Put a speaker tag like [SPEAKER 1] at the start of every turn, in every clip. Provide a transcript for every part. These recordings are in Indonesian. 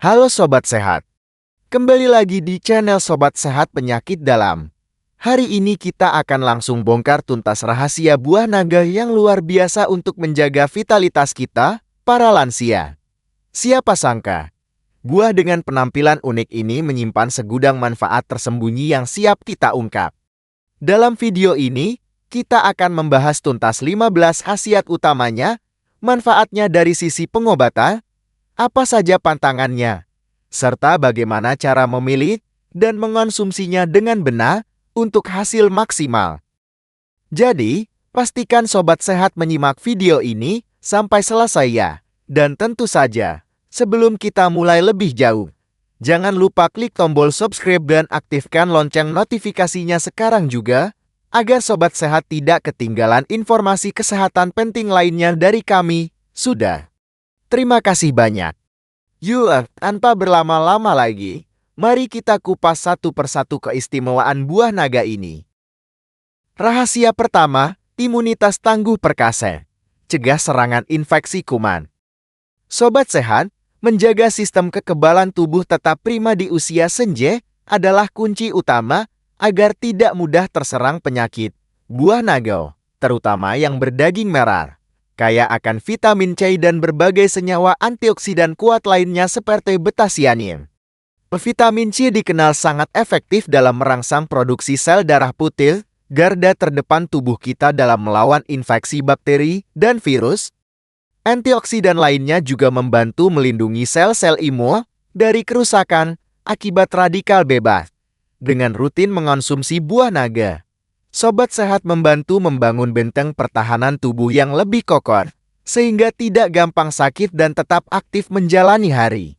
[SPEAKER 1] Halo Sobat Sehat, kembali lagi di channel Sobat Sehat Penyakit Dalam. Hari ini kita akan langsung bongkar tuntas rahasia buah naga yang luar biasa untuk menjaga vitalitas kita, para lansia. Siapa sangka, buah dengan penampilan unik ini menyimpan segudang manfaat tersembunyi yang siap kita ungkap. Dalam video ini, kita akan membahas tuntas 15 khasiat utamanya, manfaatnya dari sisi pengobatan, apa saja pantangannya, serta bagaimana cara memilih dan mengonsumsinya dengan benar untuk hasil maksimal. Jadi, pastikan Sobat Sehat menyimak video ini sampai selesai ya. Dan tentu saja, sebelum kita mulai lebih jauh, jangan lupa klik tombol subscribe dan aktifkan lonceng notifikasinya sekarang juga, agar Sobat Sehat tidak ketinggalan informasi kesehatan penting lainnya dari kami. Sudah. Terima kasih banyak. Yuk, tanpa berlama-lama lagi, mari kita kupas satu persatu keistimewaan buah naga ini. Rahasia pertama, imunitas tangguh perkasa. Cegah serangan infeksi kuman. Sobat Sehat, menjaga sistem kekebalan tubuh tetap prima di usia senja adalah kunci utama agar tidak mudah terserang penyakit. Buah naga, terutama yang berdaging merah, kaya akan vitamin C dan berbagai senyawa antioksidan kuat lainnya seperti betasianin. Vitamin C dikenal sangat efektif dalam merangsang produksi sel darah putih, garda terdepan tubuh kita dalam melawan infeksi bakteri dan virus. Antioksidan lainnya juga membantu melindungi sel-sel imun dari kerusakan akibat radikal bebas. Dengan rutin mengonsumsi buah naga, Sobat Sehat membantu membangun benteng pertahanan tubuh yang lebih kokoh, sehingga tidak gampang sakit dan tetap aktif menjalani hari.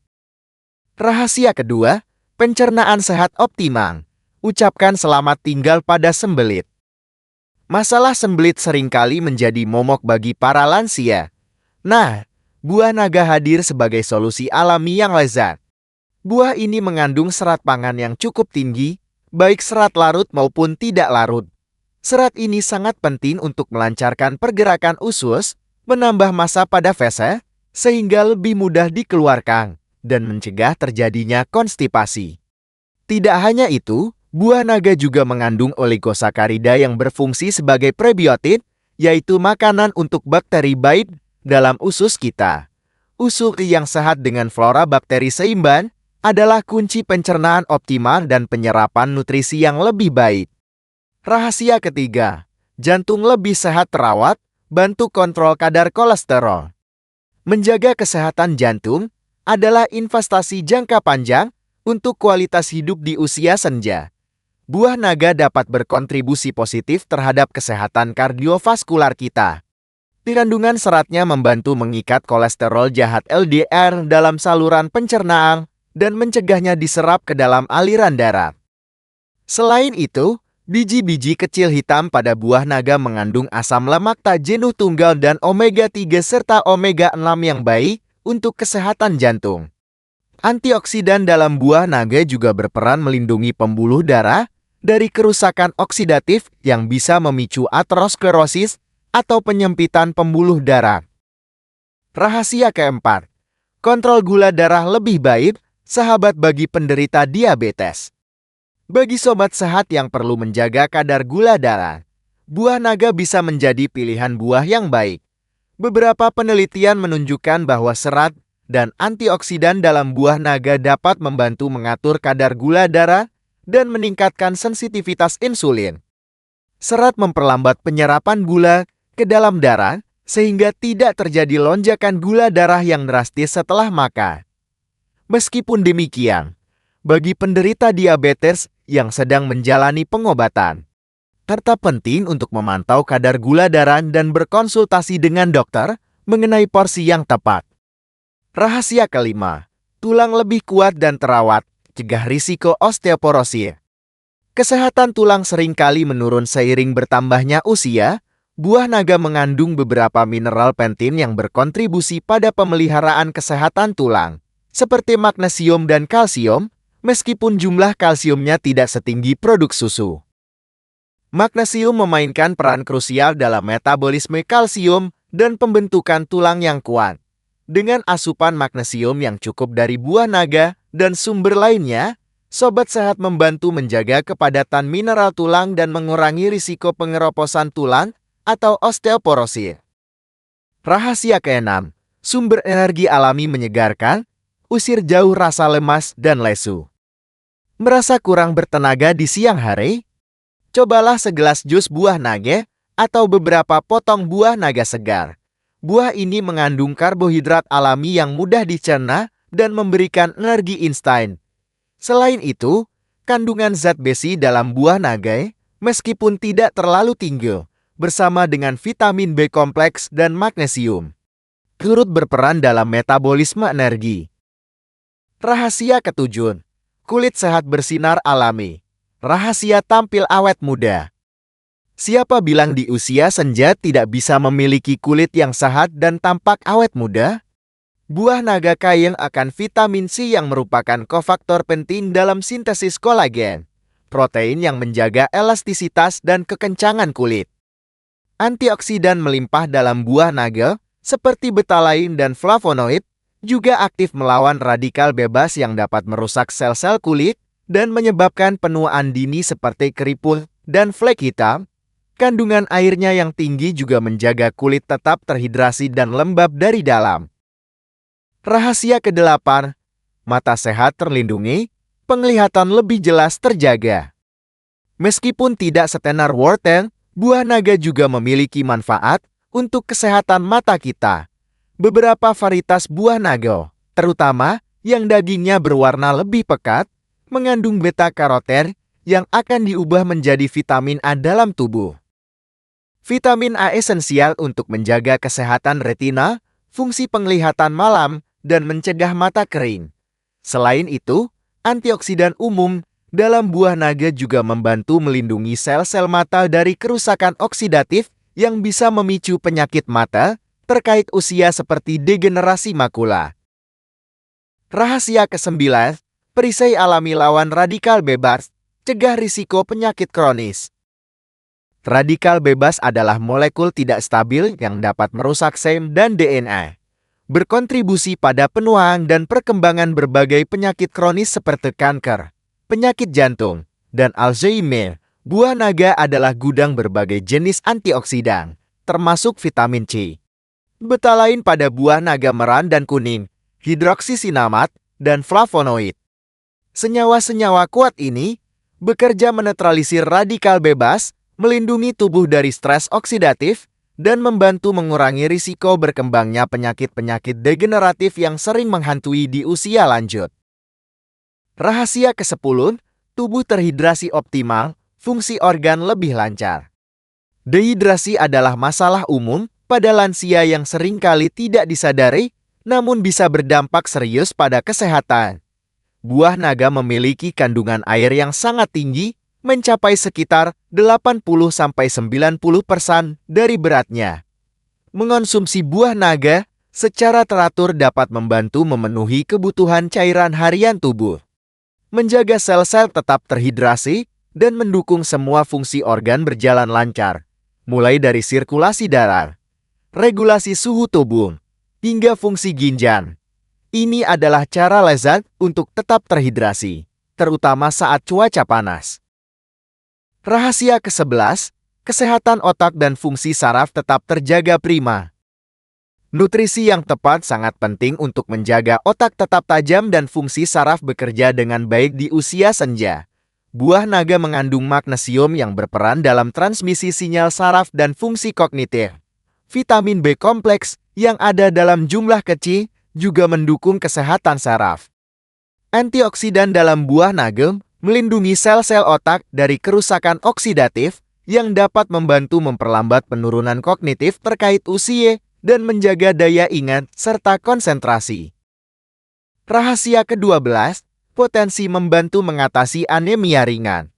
[SPEAKER 1] Rahasia kedua, pencernaan sehat optimal. Ucapkan selamat tinggal pada sembelit. Masalah sembelit seringkali menjadi momok bagi para lansia. Nah, buah naga hadir sebagai solusi alami yang lezat. Buah ini mengandung serat pangan yang cukup tinggi, baik serat larut maupun tidak larut. Serat ini sangat penting untuk melancarkan pergerakan usus, menambah massa pada feses, sehingga lebih mudah dikeluarkan, dan mencegah terjadinya konstipasi. Tidak hanya itu, buah naga juga mengandung oligosakarida yang berfungsi sebagai prebiotik, yaitu makanan untuk bakteri baik dalam usus kita. Usus yang sehat dengan flora bakteri seimbang adalah kunci pencernaan optimal dan penyerapan nutrisi yang lebih baik. Rahasia ketiga, jantung lebih sehat terawat, bantu kontrol kadar kolesterol. Menjaga kesehatan jantung adalah investasi jangka panjang untuk kualitas hidup di usia senja. Buah naga dapat berkontribusi positif terhadap kesehatan kardiovaskular kita. Kandungan seratnya membantu mengikat kolesterol jahat LDL dalam saluran pencernaan dan mencegahnya diserap ke dalam aliran darah. Selain itu, biji-biji kecil hitam pada buah naga mengandung asam lemak tak jenuh tunggal dan omega-3 serta omega-6 yang baik untuk kesehatan jantung. Antioksidan dalam buah naga juga berperan melindungi pembuluh darah dari kerusakan oksidatif yang bisa memicu aterosklerosis atau penyempitan pembuluh darah. Rahasia keempat, kontrol gula darah lebih baik, sahabat bagi penderita diabetes. Bagi sobat sehat yang perlu menjaga kadar gula darah, buah naga bisa menjadi pilihan buah yang baik. Beberapa penelitian menunjukkan bahwa serat dan antioksidan dalam buah naga dapat membantu mengatur kadar gula darah dan meningkatkan sensitivitas insulin. Serat memperlambat penyerapan gula ke dalam darah, sehingga tidak terjadi lonjakan gula darah yang drastis setelah makan. Meskipun demikian, bagi penderita diabetes yang sedang menjalani pengobatan, tetap penting untuk memantau kadar gula darah dan berkonsultasi dengan dokter mengenai porsi yang tepat. Rahasia kelima, tulang lebih kuat dan terawat, cegah risiko osteoporosis. Kesehatan tulang seringkali menurun seiring bertambahnya usia. Buah naga mengandung beberapa mineral penting yang berkontribusi pada pemeliharaan kesehatan tulang, seperti magnesium dan kalsium, meskipun jumlah kalsiumnya tidak setinggi produk susu. Magnesium memainkan peran krusial dalam metabolisme kalsium dan pembentukan tulang yang kuat. Dengan asupan magnesium yang cukup dari buah naga dan sumber lainnya, Sobat Sehat membantu menjaga kepadatan mineral tulang dan mengurangi risiko pengeroposan tulang atau osteoporosis. Rahasia keenam, sumber energi alami menyegarkan, usir jauh rasa lemas dan lesu. Merasa kurang bertenaga di siang hari? Cobalah segelas jus buah naga atau beberapa potong buah naga segar. Buah ini mengandung karbohidrat alami yang mudah dicerna dan memberikan energi instan. Selain itu, kandungan zat besi dalam buah naga, meskipun tidak terlalu tinggi, bersama dengan vitamin B kompleks dan magnesium, turut berperan dalam metabolisme energi. Rahasia ketujuh, kulit sehat bersinar alami. Rahasia tampil awet muda. Siapa bilang di usia senja tidak bisa memiliki kulit yang sehat dan tampak awet muda? Buah naga kaya akan vitamin C yang merupakan kofaktor penting dalam sintesis kolagen, protein yang menjaga elastisitas dan kekencangan kulit. Antioksidan melimpah dalam buah naga, seperti betalain dan flavonoid, juga aktif melawan radikal bebas yang dapat merusak sel-sel kulit dan menyebabkan penuaan dini seperti keriput dan flek hitam. Kandungan airnya yang tinggi juga menjaga kulit tetap terhidrasi dan lembab dari dalam. Rahasia kedelapan, mata sehat terlindungi, penglihatan lebih jelas terjaga. Meskipun tidak setenar wortel, buah naga juga memiliki manfaat untuk kesehatan mata kita. Beberapa varietas buah naga, terutama yang dagingnya berwarna lebih pekat, mengandung beta-karoten yang akan diubah menjadi vitamin A dalam tubuh. Vitamin A esensial untuk menjaga kesehatan retina, fungsi penglihatan malam, dan mencegah mata kering. Selain itu, antioksidan umum dalam buah naga juga membantu melindungi sel-sel mata dari kerusakan oksidatif yang bisa memicu penyakit mata terkait usia seperti degenerasi makula. Rahasia ke-9, perisai alami lawan radikal bebas, cegah risiko penyakit kronis. Radikal bebas adalah molekul tidak stabil yang dapat merusak sel dan DNA, berkontribusi pada penuaan dan perkembangan berbagai penyakit kronis seperti kanker, penyakit jantung, dan Alzheimer. Buah naga adalah gudang berbagai jenis antioksidan, termasuk vitamin C. Betalain pada buah naga merah dan kuning, hidroksisinamat, dan flavonoid. Senyawa-senyawa kuat ini bekerja menetralisir radikal bebas, melindungi tubuh dari stres oksidatif, dan membantu mengurangi risiko berkembangnya penyakit-penyakit degeneratif yang sering menghantui di usia lanjut. Rahasia ke-10, tubuh terhidrasi optimal, fungsi organ lebih lancar. Dehidrasi adalah masalah umum pada lansia yang seringkali tidak disadari, namun bisa berdampak serius pada kesehatan. Buah naga memiliki kandungan air yang sangat tinggi, mencapai sekitar 80-90% dari beratnya. Mengonsumsi buah naga secara teratur dapat membantu memenuhi kebutuhan cairan harian tubuh, menjaga sel-sel tetap terhidrasi, dan mendukung semua fungsi organ berjalan lancar, mulai dari sirkulasi darah, regulasi suhu tubuh, hingga fungsi ginjal. Ini adalah cara lezat untuk tetap terhidrasi, terutama saat cuaca panas. Rahasia ke-11, kesehatan otak dan fungsi saraf tetap terjaga prima. Nutrisi yang tepat sangat penting untuk menjaga otak tetap tajam dan fungsi saraf bekerja dengan baik di usia senja. Buah naga mengandung magnesium yang berperan dalam transmisi sinyal saraf dan fungsi kognitif. Vitamin B kompleks yang ada dalam jumlah kecil juga mendukung kesehatan saraf. Antioksidan dalam buah naga melindungi sel-sel otak dari kerusakan oksidatif yang dapat membantu memperlambat penurunan kognitif terkait usia dan menjaga daya ingat serta konsentrasi. Rahasia ke-12, potensi membantu mengatasi anemia ringan.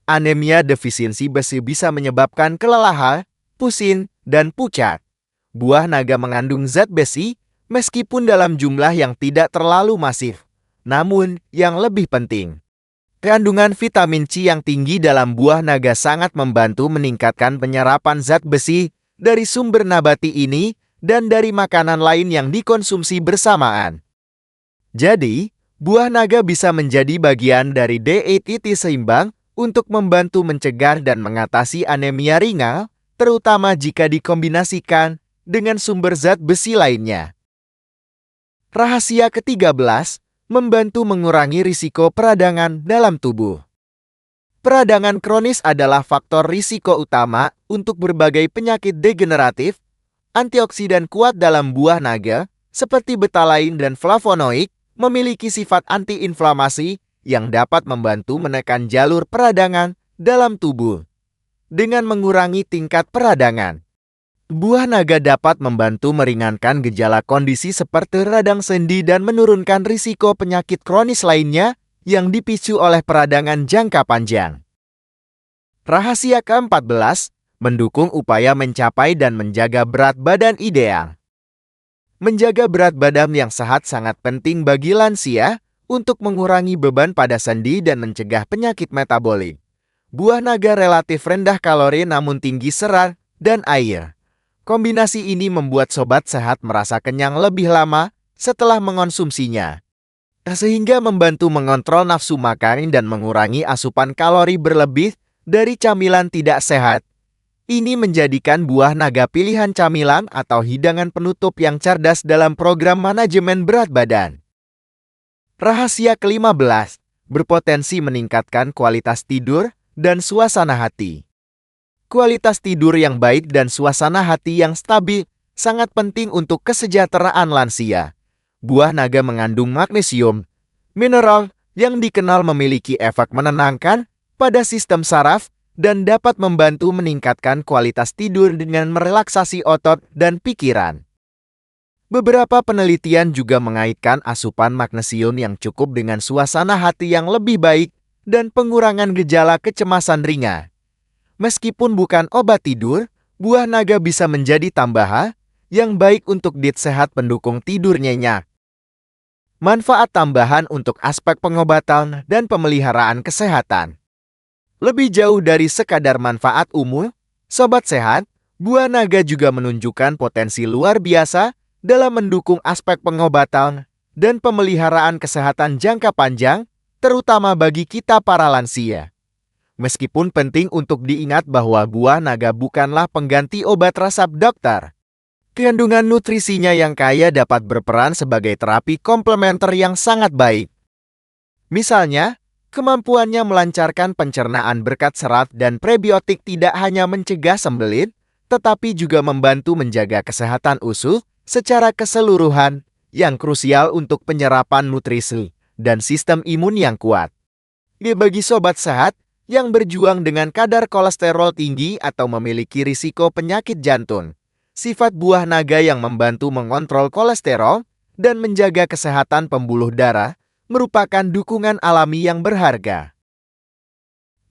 [SPEAKER 1] Anemia defisiensi besi bisa menyebabkan kelelahan, pusing, dan pucat. Buah naga mengandung zat besi, meskipun dalam jumlah yang tidak terlalu masif. Namun, yang lebih penting, kandungan vitamin C yang tinggi dalam buah naga sangat membantu meningkatkan penyerapan zat besi dari sumber nabati ini dan dari makanan lain yang dikonsumsi bersamaan. Jadi, buah naga bisa menjadi bagian dari diet seimbang untuk membantu mencegah dan mengatasi anemia ringan, terutama jika dikombinasikan dengan sumber zat besi lainnya. Rahasia ke-13, membantu mengurangi risiko peradangan dalam tubuh. Peradangan kronis adalah faktor risiko utama untuk berbagai penyakit degeneratif. Antioksidan kuat dalam buah naga, seperti betalain dan flavonoid, memiliki sifat antiinflamasi yang dapat membantu menekan jalur peradangan dalam tubuh. Dengan mengurangi tingkat peradangan, buah naga dapat membantu meringankan gejala kondisi seperti radang sendi dan menurunkan risiko penyakit kronis lainnya yang dipicu oleh peradangan jangka panjang. Rahasia ke-14, mendukung upaya mencapai dan menjaga berat badan ideal. Menjaga berat badan yang sehat sangat penting bagi lansia untuk mengurangi beban pada sendi dan mencegah penyakit metabolik. Buah naga relatif rendah kalori namun tinggi serat dan air. Kombinasi ini membuat sobat sehat merasa kenyang lebih lama setelah mengonsumsinya, sehingga membantu mengontrol nafsu makan dan mengurangi asupan kalori berlebih dari camilan tidak sehat. Ini menjadikan buah naga pilihan camilan atau hidangan penutup yang cerdas dalam program manajemen berat badan. Rahasia ke-15, berpotensi meningkatkan kualitas tidur dan suasana hati. Kualitas tidur yang baik dan suasana hati yang stabil sangat penting untuk kesejahteraan lansia. Buah naga mengandung magnesium, mineral yang dikenal memiliki efek menenangkan pada sistem saraf dan dapat membantu meningkatkan kualitas tidur dengan merelaksasi otot dan pikiran. Beberapa penelitian juga mengaitkan asupan magnesium yang cukup dengan suasana hati yang lebih baik dan pengurangan gejala kecemasan ringan. Meskipun bukan obat tidur, buah naga bisa menjadi tambahan yang baik untuk diet sehat pendukung tidur nyenyak. Manfaat tambahan untuk aspek pengobatan dan pemeliharaan kesehatan. Lebih jauh dari sekadar manfaat umum, sobat sehat, buah naga juga menunjukkan potensi luar biasa dalam mendukung aspek pengobatan dan pemeliharaan kesehatan jangka panjang, terutama bagi kita para lansia. Meskipun penting untuk diingat bahwa buah naga bukanlah pengganti obat resep dokter, kandungan nutrisinya yang kaya dapat berperan sebagai terapi komplementer yang sangat baik. Misalnya, kemampuannya melancarkan pencernaan berkat serat dan prebiotik tidak hanya mencegah sembelit, tetapi juga membantu menjaga kesehatan usus secara keseluruhan, yang krusial untuk penyerapan nutrisi dan sistem imun yang kuat. Bagi sobat sehat yang berjuang dengan kadar kolesterol tinggi atau memiliki risiko penyakit jantung, sifat buah naga yang membantu mengontrol kolesterol dan menjaga kesehatan pembuluh darah merupakan dukungan alami yang berharga.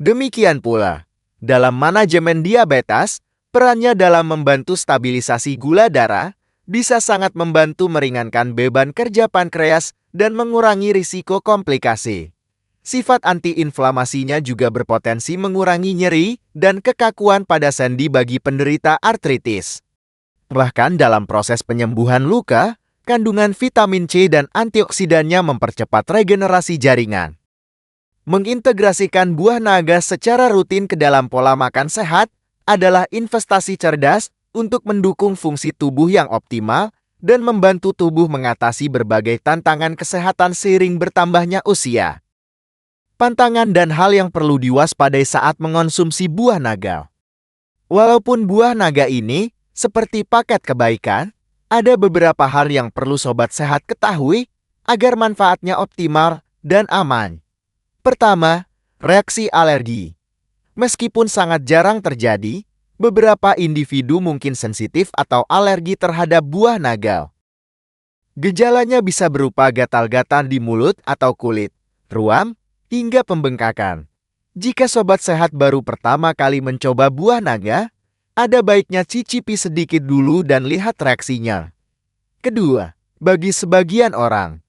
[SPEAKER 1] Demikian pula, dalam manajemen diabetes, perannya dalam membantu stabilisasi gula darah bisa sangat membantu meringankan beban kerja pankreas dan mengurangi risiko komplikasi. Sifat antiinflamasinya juga berpotensi mengurangi nyeri dan kekakuan pada sendi bagi penderita artritis. Bahkan dalam proses penyembuhan luka, kandungan vitamin C dan antioksidannya mempercepat regenerasi jaringan. Mengintegrasikan buah naga secara rutin ke dalam pola makan sehat adalah investasi cerdas untuk mendukung fungsi tubuh yang optimal dan membantu tubuh mengatasi berbagai tantangan kesehatan seiring bertambahnya usia. Pantangan dan hal yang perlu diwaspadai saat mengonsumsi buah naga. Walaupun buah naga ini seperti paket kebaikan, ada beberapa hal yang perlu sobat sehat ketahui agar manfaatnya optimal dan aman. Pertama, reaksi alergi. Meskipun sangat jarang terjadi, beberapa individu mungkin sensitif atau alergi terhadap buah naga. Gejalanya bisa berupa gatal-gatal di mulut atau kulit, ruam, hingga pembengkakan. Jika sobat sehat baru pertama kali mencoba buah naga, ada baiknya cicipi sedikit dulu dan lihat reaksinya. Kedua, bagi sebagian orang,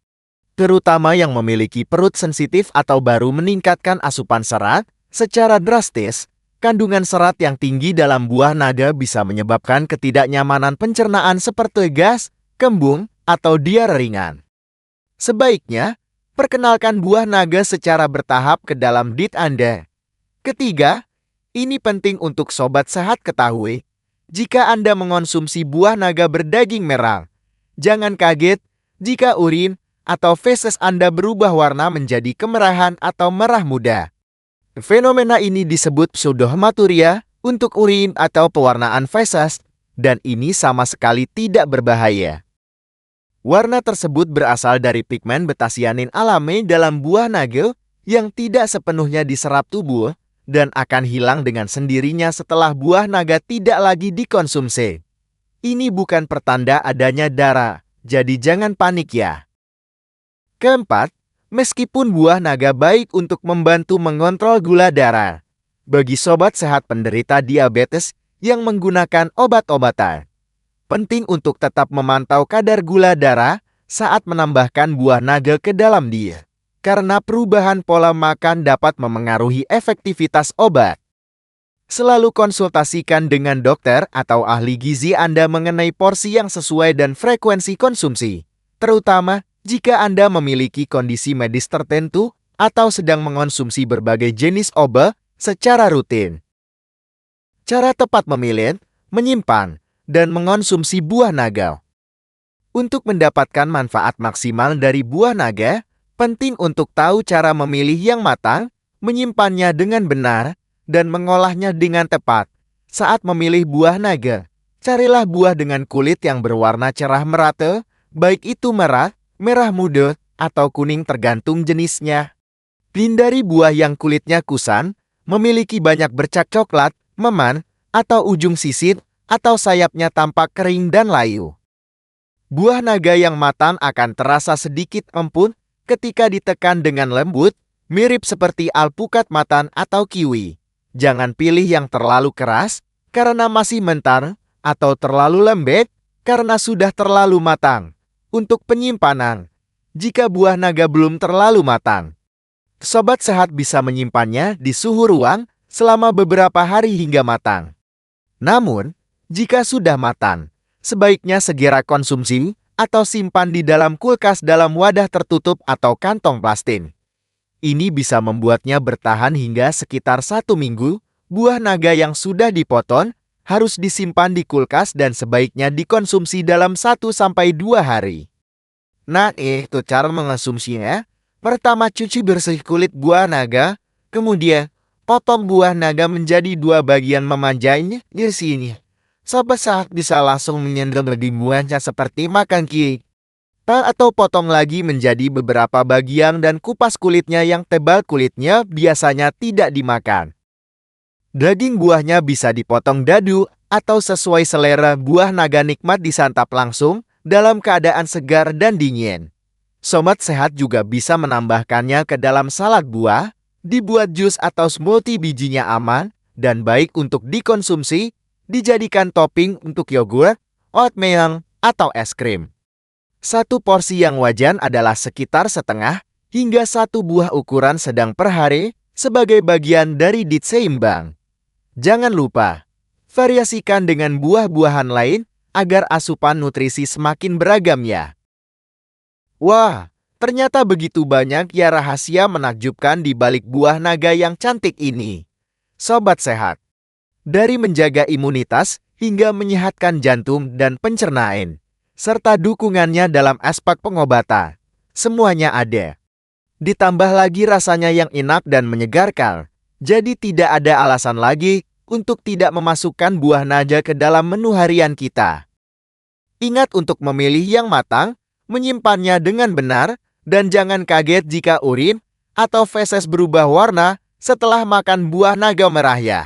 [SPEAKER 1] terutama yang memiliki perut sensitif atau baru meningkatkan asupan serat secara drastis, Kandungan serat yang tinggi dalam buah naga bisa menyebabkan ketidaknyamanan pencernaan seperti gas, kembung, atau diare ringan. Sebaiknya, perkenalkan buah naga secara bertahap ke dalam diet Anda. Ketiga, ini penting untuk sobat sehat ketahui. Jika Anda mengonsumsi buah naga berdaging merah, jangan kaget jika urin atau feses Anda berubah warna menjadi kemerahan atau merah muda. Fenomena ini disebut pseudohematuria untuk urin atau pewarnaan feses, dan ini sama sekali tidak berbahaya. Warna tersebut berasal dari pigmen betasianin alami dalam buah naga yang tidak sepenuhnya diserap tubuh dan akan hilang dengan sendirinya setelah buah naga tidak lagi dikonsumsi. Ini bukan pertanda adanya darah, jadi jangan panik ya. Keempat, meskipun buah naga baik untuk membantu mengontrol gula darah, bagi sobat sehat penderita diabetes yang menggunakan obat-obatan, penting untuk tetap memantau kadar gula darah saat menambahkan buah naga ke dalam diet, karena perubahan pola makan dapat memengaruhi efektivitas obat. Selalu konsultasikan dengan dokter atau ahli gizi Anda mengenai porsi yang sesuai dan frekuensi konsumsi, terutama jika Anda memiliki kondisi medis tertentu atau sedang mengonsumsi berbagai jenis obat secara rutin. Cara tepat memilih, menyimpan, dan mengonsumsi buah naga. Untuk mendapatkan manfaat maksimal dari buah naga, penting untuk tahu cara memilih yang matang, menyimpannya dengan benar, dan mengolahnya dengan tepat. Saat memilih buah naga, carilah buah dengan kulit yang berwarna cerah merata, baik itu merah, merah muda, atau kuning tergantung jenisnya. Hindari buah yang kulitnya kusam, memiliki banyak bercak coklat, meman, atau ujung sisir, atau sayapnya tampak kering dan layu. Buah naga yang matang akan terasa sedikit empun ketika ditekan dengan lembut, mirip seperti alpukat matang atau kiwi. Jangan pilih yang terlalu keras, karena masih mentar, atau terlalu lembek, karena sudah terlalu matang. Untuk penyimpanan, jika buah naga belum terlalu matang, sobat sehat bisa menyimpannya di suhu ruang selama beberapa hari hingga matang. Namun, jika sudah matang, sebaiknya segera konsumsi atau simpan di dalam kulkas dalam wadah tertutup atau kantong plastik. Ini bisa membuatnya bertahan hingga sekitar 1 minggu. Buah naga yang sudah dipotong harus disimpan di kulkas dan sebaiknya dikonsumsi dalam 1-2 hari. Nah, itu cara mengonsumsinya. Pertama, cuci bersih kulit buah naga, kemudian potong buah naga menjadi 2 bagian memanjainya di sini. Sobat sehat bisa langsung menyendal di buahnya seperti makan cake. Atau potong lagi menjadi beberapa bagian dan kupas kulitnya yang tebal. Kulitnya biasanya tidak dimakan. Daging buahnya bisa dipotong dadu atau sesuai selera. Buah naga nikmat disantap langsung dalam keadaan segar dan dingin. Sobat sehat juga bisa menambahkannya ke dalam salad buah, dibuat jus atau smoothie. Bijinya aman dan baik untuk dikonsumsi, dijadikan topping untuk yogurt, oatmeal, atau es krim. 1 porsi yang wajar adalah sekitar setengah hingga 1 buah ukuran sedang per hari sebagai bagian dari diet seimbang. Jangan lupa, variasikan dengan buah-buahan lain agar asupan nutrisi semakin beragam ya. Wah, ternyata begitu banyak ya rahasia menakjubkan di balik buah naga yang cantik ini. Sobat sehat, dari menjaga imunitas hingga menyehatkan jantung dan pencernaan, serta dukungannya dalam aspek pengobatan, semuanya ada. Ditambah lagi rasanya yang enak dan menyegarkan, jadi tidak ada alasan lagi untuk tidak memasukkan buah naga ke dalam menu harian kita. Ingat untuk memilih yang matang, menyimpannya dengan benar, dan jangan kaget jika urin atau feses berubah warna setelah makan buah naga merah ya.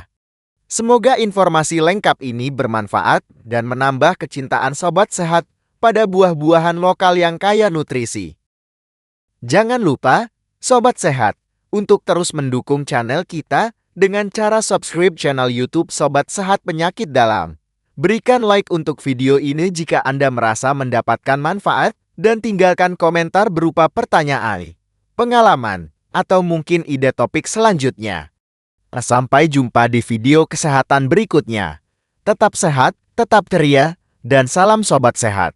[SPEAKER 1] Semoga informasi lengkap ini bermanfaat dan menambah kecintaan sobat sehat pada buah-buahan lokal yang kaya nutrisi. Jangan lupa, sobat sehat, untuk terus mendukung channel kita dengan cara subscribe channel YouTube Sobat Sehat Penyakit Dalam. Berikan like untuk video ini jika Anda merasa mendapatkan manfaat dan tinggalkan komentar berupa pertanyaan, pengalaman, atau mungkin ide topik selanjutnya. Sampai jumpa di video kesehatan berikutnya. Tetap sehat, tetap ceria, dan salam sobat sehat.